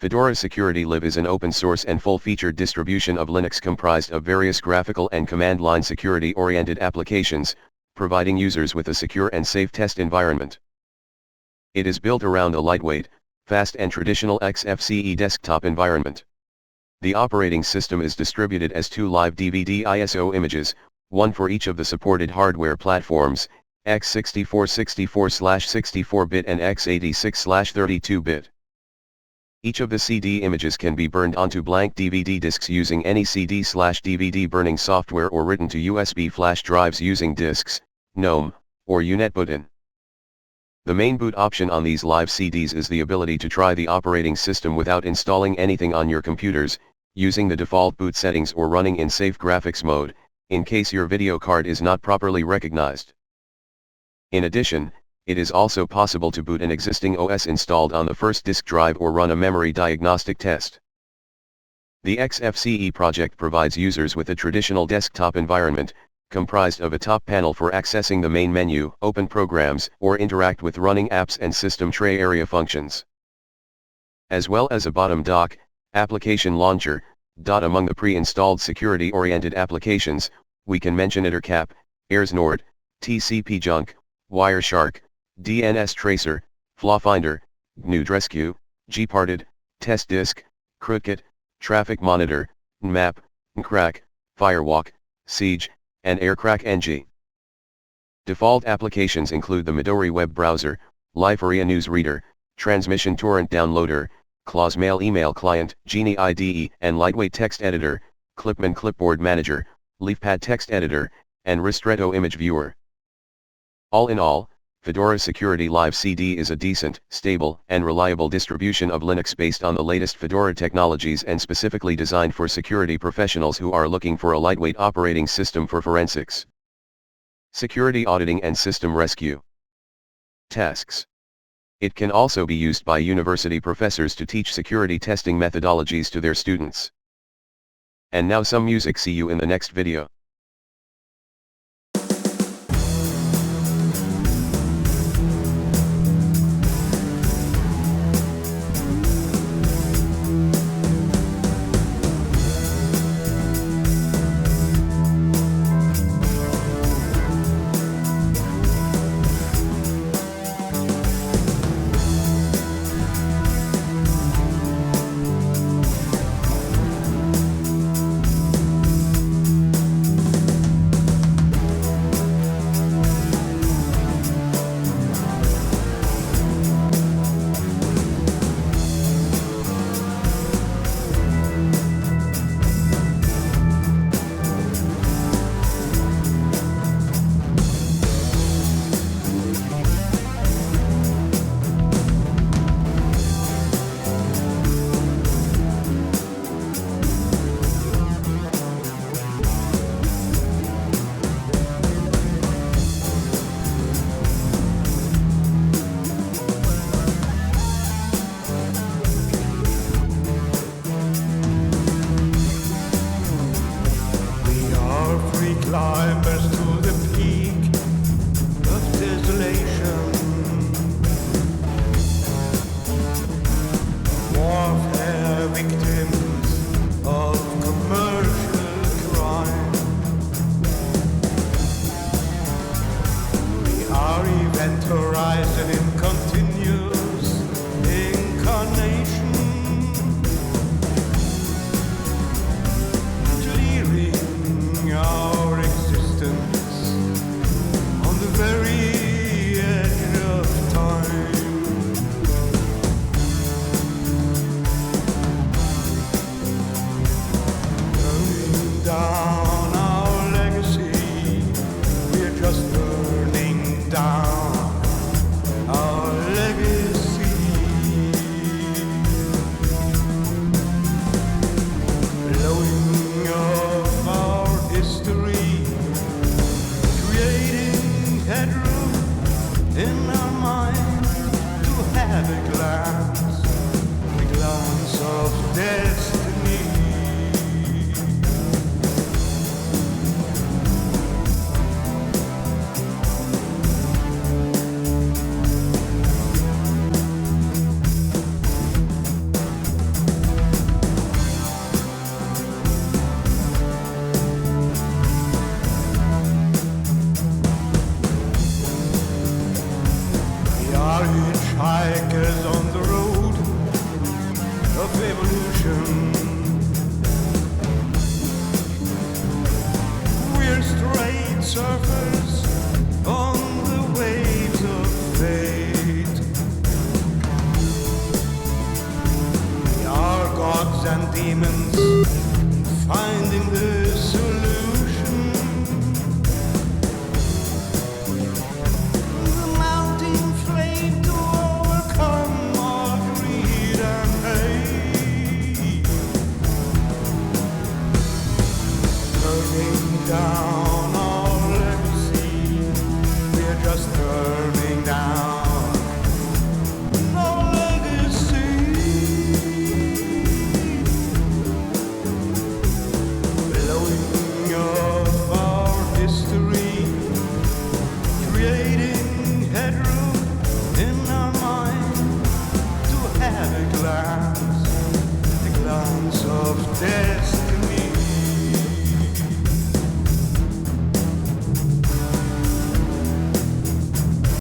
Fedora Security Live is an open-source and full-featured distribution of Linux comprised of various graphical and command-line security-oriented applications, providing users with a secure and safe test environment. It is built around a lightweight, fast and traditional XFCE desktop environment. The operating system is distributed as two live DVD ISO images, one for each of the supported hardware platforms, x64 64/64-bit and x86/32-bit. Each of the CD images can be burned onto blank DVD disks using any CD/DVD burning software or written to USB flash drives using disks, GNOME, or UNetbootin. The main boot option on these live CDs is the ability to try the operating system without installing anything on your computers, using the default boot settings or running in safe graphics mode, in case your video card is not properly recognized. In addition, it is also possible to boot an existing OS installed on the first disk drive or run a memory diagnostic test. The XFCE project provides users with a traditional desktop environment, comprised of a top panel for accessing the main menu, open programs, or interact with running apps and system tray area functions. As well as a bottom dock, application launcher. Among the pre-installed security-oriented applications, we can mention EtherCap, AirsNord, TCP/Junk, Wireshark, DNS Tracer, FlawFinder, GNU/Rescue, Gparted, Test Disk, Cricket, Traffic Monitor, Nmap, Ncrack, Firewalk, Siege, and AirCrack-NG. Default applications include the Midori web browser, Liferia newsreader, Transmission torrent downloader, Claws Mail email client, Genie IDE and lightweight text editor, Clipman clipboard manager, LeafPad text editor, and Ristretto image viewer. All in all, Fedora Security Live CD is a decent, stable, and reliable distribution of Linux based on the latest Fedora technologies and specifically designed for security professionals who are looking for a lightweight operating system for forensics, security auditing and system rescue tasks. It can also be used by university professors to teach security testing methodologies to their students. And now some music. See you in the next video. Climbers to the peak of desolation, warfare victims of commercial crime. We are event horizon in continuous incarnation, clearing our existence on the very edge of time. Burning down our legacy, we're just burning down our legacy. Blowing up our history, creating headroom in our mind to have a glance of destiny. hitchhikers on the road of evolution. We're straight surfers